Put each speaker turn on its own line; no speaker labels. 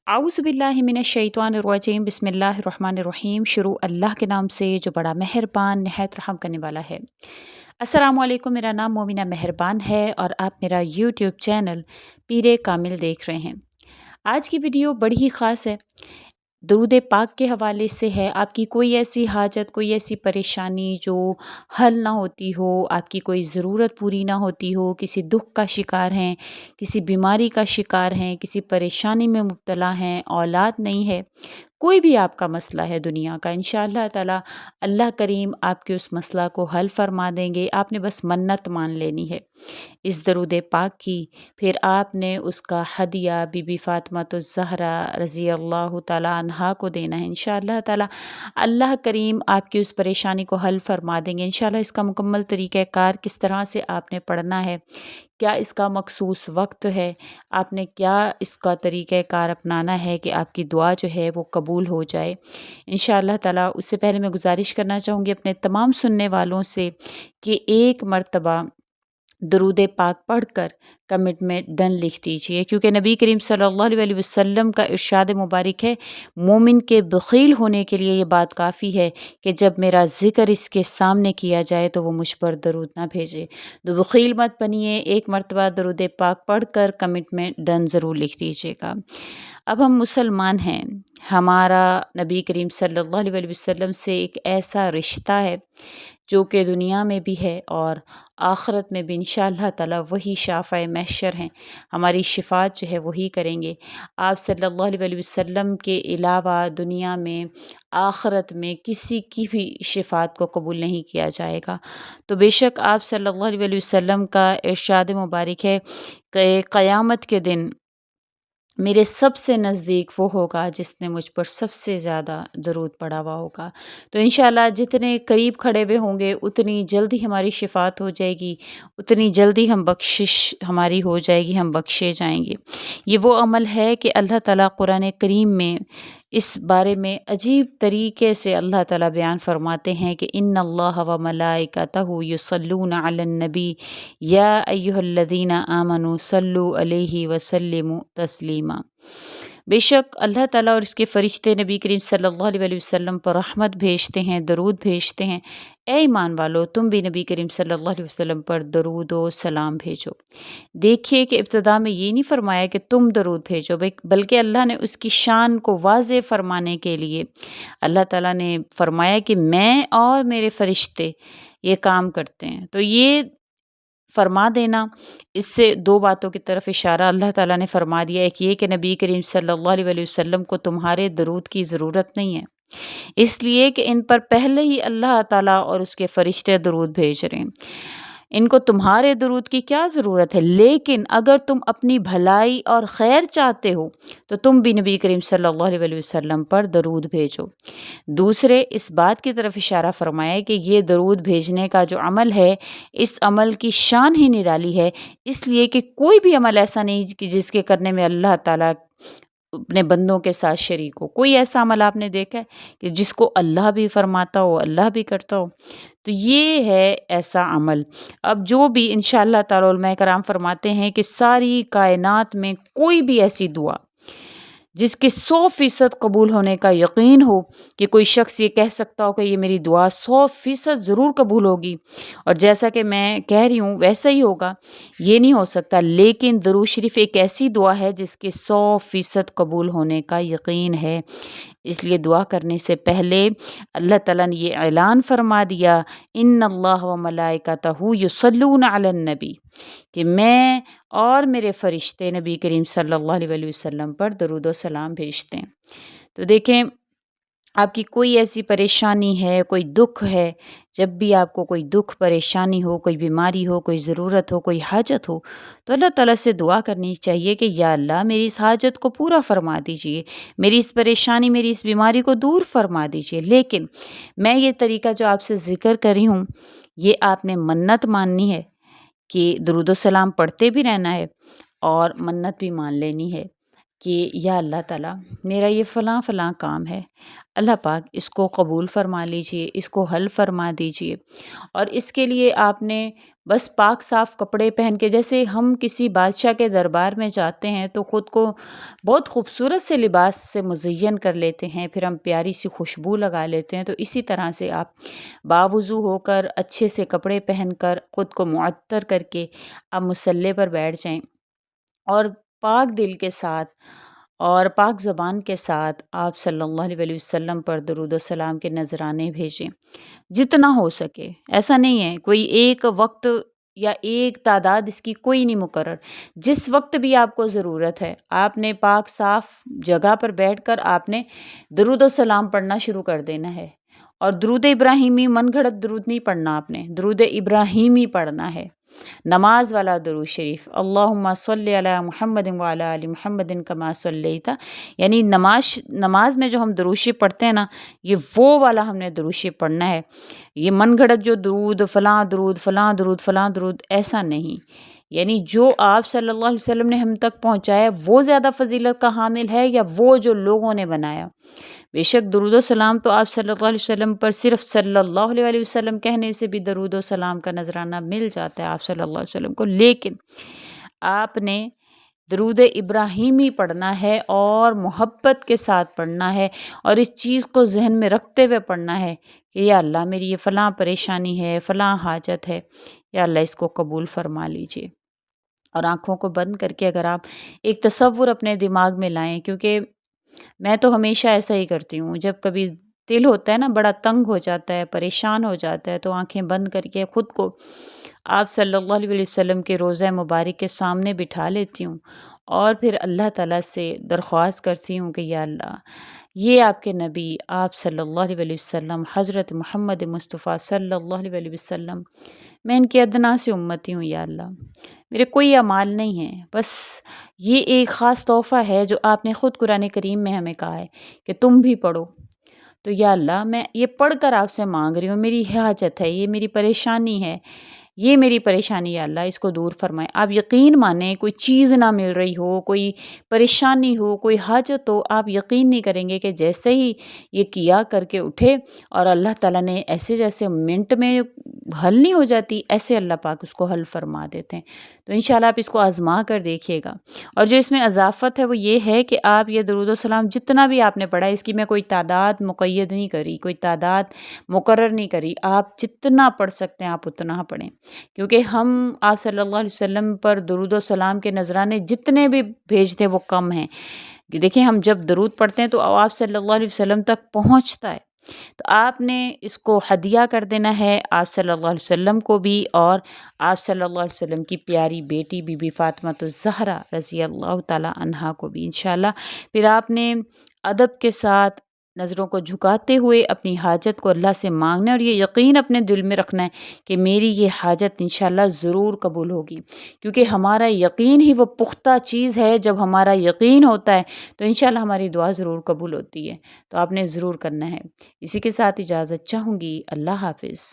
आऊज़ुबिल्लाहिमिनश्शैतानिर्रजीम बिस्मिल्लाहिर्रहमानिर्रहीम। शुरू अल्लाह के नाम से जो बड़ा मेहरबान नहायत रहम करने वाला है। अस्सलामुअलैकुम, मेरा नाम मोमिना मेहरबान है और आप मेरा यूट्यूब चैनल पीरे कामिल देख रहे हैं। आज की वीडियो बड़ी ही ख़ास है, दरूद पाक के हवाले से है। आपकी कोई ऐसी हाजत, कोई ऐसी परेशानी जो हल ना होती हो, आपकी कोई ज़रूरत पूरी ना होती हो, किसी दुख का शिकार हैं, किसी बीमारी का शिकार हैं, किसी परेशानी में मुब्तला हैं, औलाद नहीं है, कोई भी आपका मसला है दुनिया का, इंशाअल्लाह ताला अल्लाह करीम आपके उस मसला को हल फरमा देंगे। आपने बस मन्नत मान लेनी है इस दरूद पाक की, फिर आपने उसका हदिया बीबी फ़ातिमा-तुज़-ज़हरा रज़ी अल्लाह ताला अन्हा को देना है। इंशाअल्लाह ताला अल्लाह करीम आपकी उस परेशानी को हल फरमा देंगे। इंशाअल्लाह इसका मुकम्मल तरीक़ाकार किस तरह से आपने पढ़ना है, क्या इसका मखसूस वक्त है, आपने क्या इसका तरीक़ाकार अपनाना है कि आपकी दुआ जो है वो कबूल हो जाए इंशाअल्लाह ताला। उससे पहले मैं गुजारिश करना चाहूँगी अपने तमाम सुनने वालों से कि एक मर्तबा दरूद पाक पढ़कर कमेंट में डन लिख दीजिए, क्योंकि नबी करीम सल्लल्लाहु अलैहि वसल्लम का इरशाद मुबारक है, मोमिन के बख़ील होने के लिए ये बात काफ़ी है कि जब मेरा ज़िक्र इसके सामने किया जाए तो वो मुझ पर दरूद ना भेजे। तो बख़ील मत बनिए, एक मर्तबा दरूद पाक पढ़कर कमेंट में डन ज़रूर लिख दीजिएगा। अब हम मुसलमान हैं, हमारा नबी करीम सल्लल्लाहु अलैहि वसल्लम से एक ऐसा रिश्ता है जो कि दुनिया में भी है और आखिरत में भी इंशाअल्लाह ताला वही शाफ़ाए महशर हैं, हमारी शिफ़ात जो है वही करेंगे। आप सल्लल्लाहु अलैहि वसल्लम के अलावा दुनिया में आखिरत में किसी की भी शिफ़ात को कबूल नहीं किया जाएगा। तो बेशक आप सल्लल्लाहु अलैहि वसल्लम का इरशाद मुबारक है कि क़यामत के दिन मेरे सबसे नज़दीक वो होगा जिसने मुझ पर सबसे ज़्यादा दरूद पढ़ा हुआ होगा। तो इंशाअल्लाह जितने करीब खड़े हुए होंगे उतनी जल्दी हमारी शिफ़ात हो जाएगी, उतनी जल्दी हम बख्शिश हमारी हो जाएगी, हम बख्शे जाएंगे। ये वो अमल है कि अल्लाह ताला कुरान करीम में इस बारे में अजीब तरीके से अल्लाह ताला बयान फरमाते हैं कि इन्नल्लाह व मलाइकतहु युसल्लूना अलन नबी या अय्युहल्लज़ीना आमनू सल्लु अलैहि व सल्लिमू तस्लीमा। बेशक अल्लाह ताला और इसके फ़रिश्ते नबी करीम सल्लल्लाहु अलैहि वसल्लम पर रहमत भेजते हैं, दरूद भेजते हैं। ए ईमान वालो, तुम भी नबी करीम सल्लल्लाहु अलैहि वसल्लम पर दरूद व सलाम भेजो। देखिए कि इब्तिदा में ये नहीं फरमाया कि तुम दरूद भेजो, बल्कि अल्लाह ने उसकी शान को वाज़े फरमाने के लिए अल्लाह ताला ने फरमाया कि मैं और मेरे फ़रिश्ते ये काम करते हैं। तो ये फरमा देना, इससे दो बातों की तरफ इशारा अल्लाह ताला ने फरमा दिया। एक ये कि नबी करीम सल्लल्लाहु अलैहि वसल्लम को तुम्हारे दरूद की ज़रूरत नहीं है, इसलिए कि इन पर पहले ही अल्लाह ताला और उसके फ़रिश्ते दरूद भेज रहे हैं। इनको तुम्हारे दरूद की क्या ज़रूरत है, लेकिन अगर तुम अपनी भलाई और खैर चाहते हो तो तुम भी नबी करीम सल्लल्लाहु अलैहि वसल्लम पर दरूद भेजो। दूसरे इस बात की तरफ इशारा फरमाया कि ये दरूद भेजने का जो अमल है, इस अमल की शान ही निराली है, इसलिए कि कोई भी अमल ऐसा नहीं कि जिसके करने में अल्लाह ताला अपने बंदों के साथ शरीक हो। कोई ऐसा अमल आपने देखा है कि जिसको अल्लाह भी फरमाता हो, अल्लाह भी करता हो? तो ये है ऐसा अमल। अब जो भी इंशाअल्लाह ताला उलमाए कराम फरमाते हैं कि सारी कायनात में कोई भी ऐसी दुआ जिसके 100% कबूल होने का यकीन हो, कि कोई शख्स ये कह सकता हो कि ये मेरी दुआ 100% ज़रूर कबूल होगी और जैसा कि मैं कह रही हूँ वैसा ही होगा, ये नहीं हो सकता। लेकिन दरूद शरीफ एक ऐसी दुआ है जिसके 100% कबूल होने का यकीन है। इसलिए दुआ करने से पहले अल्लाह ताला ने ये ऐलान फरमा दिया, इन्नल्लाह व मलाइकतहु युसल्लूना अलन नबी, कि मैं और मेरे फ़रिश्ते नबी करीम सल्लल्लाहु अलैहि वसल्लम पर दरूद व सलाम भेजते हैं। तो देखें, आपकी कोई ऐसी परेशानी है, कोई दुख है, जब भी आपको कोई दुख परेशानी हो, कोई बीमारी हो, कोई ज़रूरत हो, कोई हाजत हो, तो अल्लाह ताला से दुआ करनी चाहिए कि या अल्लाह मेरी इस हाजत को पूरा फरमा दीजिए, मेरी इस परेशानी, मेरी इस बीमारी को दूर फरमा दीजिए। लेकिन मैं ये तरीका जो आपसे ज़िक्र कर रही हूँ, ये आपने मन्नत माननी है कि दरूद व सलाम पढ़ते भी रहना है और मन्नत भी मान लेनी है कि या अल्लाह ताला मेरा ये फ़लाँ फ़लाँ काम है, अल्लाह पाक इसको कबूल फ़रमा लीजिए, इसको हल फ़रमा दीजिए। और इसके लिए आपने بس پاک صاف کپڑے پہن کے، جیسے ہم کسی بادشاہ کے دربار میں جاتے ہیں تو خود کو بہت خوبصورت سے لباس سے مزین کر لیتے ہیں، پھر ہم پیاری سی خوشبو لگا لیتے ہیں، تو اسی طرح سے آپ باوضو ہو کر، اچھے سے کپڑے پہن کر، خود کو معطر کر کے آپ مصلی پر بیٹھ جائیں، اور پاک دل کے ساتھ اور پاک زبان کے ساتھ آپ صلی اللہ علیہ وسلم پر درود و سلام کے نذرانے بھیجیں جتنا ہو سکے۔ ایسا نہیں ہے کوئی ایک وقت یا ایک تعداد، اس کی کوئی نہیں مقرر، جس وقت بھی آپ کو ضرورت ہے آپ نے پاک صاف جگہ پر بیٹھ کر آپ نے درود و سلام پڑھنا شروع کر دینا ہے، اور درود ابراہیمی من گھڑت درود نہیں پڑھنا، آپ نے درود ابراہیمی پڑھنا ہے، نماز والا درود شریف، اللہم صلی علی محمد وعلی آل محمد کما صلیت، یعنی نماز میں جو ہم درود شریف پڑھتے ہیں نا، یہ وہ والا ہم نے درود شریف پڑھنا ہے، یہ من گھڑت جو درود فلاں درود فلاں درود فلاں درود ایسا نہیں، یعنی جو آپ صلی اللہ علیہ وسلم نے ہم تک پہنچایا وہ زیادہ فضیلت کا حامل ہے، یا وہ جو لوگوں نے بنایا؟ بے شک درود و سلام تو آپ صلی اللہ علیہ وسلم پر صرف صلی اللہ علیہ وسلم کہنے سے بھی درود و سلام کا نذرانہ مل جاتا ہے آپ صلی اللہ علیہ وسلم کو، لیکن آپ نے درود ابراہیمی پڑھنا ہے اور محبت کے ساتھ پڑھنا ہے، اور اس چیز کو ذہن میں رکھتے ہوئے پڑھنا ہے کہ یا اللہ میری یہ فلاں پریشانی ہے، فلاں حاجت ہے، یا اللہ اس کو قبول فرما لیجئے۔ اور آنکھوں کو بند کر کے اگر آپ ایک تصور اپنے دماغ میں لائیں، کیونکہ میں تو ہمیشہ ایسا ہی کرتی ہوں، جب کبھی دل ہوتا ہے نا بڑا تنگ ہو جاتا ہے، پریشان ہو جاتا ہے، تو آنکھیں بند کر کے خود کو آپ صلی اللہ علیہ وسلم کے روضہ مبارک کے سامنے بٹھا لیتی ہوں، اور پھر اللہ تعالیٰ سے درخواست کرتی ہوں کہ یا اللہ یہ آپ کے نبی آپ صلی اللہ علیہ وسلم حضرت محمد مصطفیٰ صلی اللہ علیہ وسلم، میں ان کی ادنا سے امتی ہوں، یا اللہ میرے کوئی اعمال نہیں ہیں، بس یہ ایک خاص تحفہ ہے جو آپ نے خود قرآن کریم میں ہمیں کہا ہے کہ تم بھی پڑھو، تو یا اللہ میں یہ پڑھ کر آپ سے مانگ رہی ہوں، میری حاجت ہے، یہ میری پریشانی ہے، یہ میری پریشانی یا اللہ اس کو دور فرمائے۔ آپ یقین مانیں کوئی چیز نہ مل رہی ہو، کوئی پریشانی ہو، کوئی حاجت ہو، آپ یقین نہیں کریں گے کہ جیسے ہی یہ کیا کر کے اٹھے اور اللہ تعالیٰ نے ایسے جیسے منٹ میں حل نہیں ہو جاتی، ایسے اللہ پاک اس کو حل فرما دیتے ہیں۔ تو انشاءاللہ آپ اس کو آزما کر دیکھیے گا، اور جو اس میں اضافت ہے وہ یہ ہے کہ آپ یہ درود و سلام جتنا بھی آپ نے پڑھا، اس کی میں کوئی تعداد مقید نہیں کری، کوئی تعداد مقرر نہیں کری، آپ جتنا پڑھ سکتے ہیں آپ اتنا پڑھیں، کیونکہ ہم آپ صلی اللہ علیہ وسلم پر درود و سلام کے نذرانے جتنے بھی بھیجتے ہیں وہ کم ہیں۔ دیکھیں ہم جب درود پڑھتے ہیں تو آپ صلی اللہ علیہ وسلم تک پہنچتا ہے، تو آپ نے اس کو ہدیہ کر دینا ہے آپ صلی اللہ علیہ وسلم کو بھی، اور آپ صلی اللہ علیہ وسلم کی پیاری بیٹی بی بی فاطمہ الزہرا رضی اللہ تعالی عنہا کو بھی انشاءاللہ۔ پھر آپ نے ادب کے ساتھ نظروں کو جھکاتے ہوئے اپنی حاجت کو اللہ سے مانگنا ہے، اور یہ یقین اپنے دل میں رکھنا ہے کہ میری یہ حاجت انشاءاللہ ضرور قبول ہوگی، کیونکہ ہمارا یقین ہی وہ پختہ چیز ہے، جب ہمارا یقین ہوتا ہے تو انشاءاللہ ہماری دعا ضرور قبول ہوتی ہے، تو آپ نے ضرور کرنا ہے۔ اسی کے ساتھ اجازت چاہوں گی، اللہ حافظ۔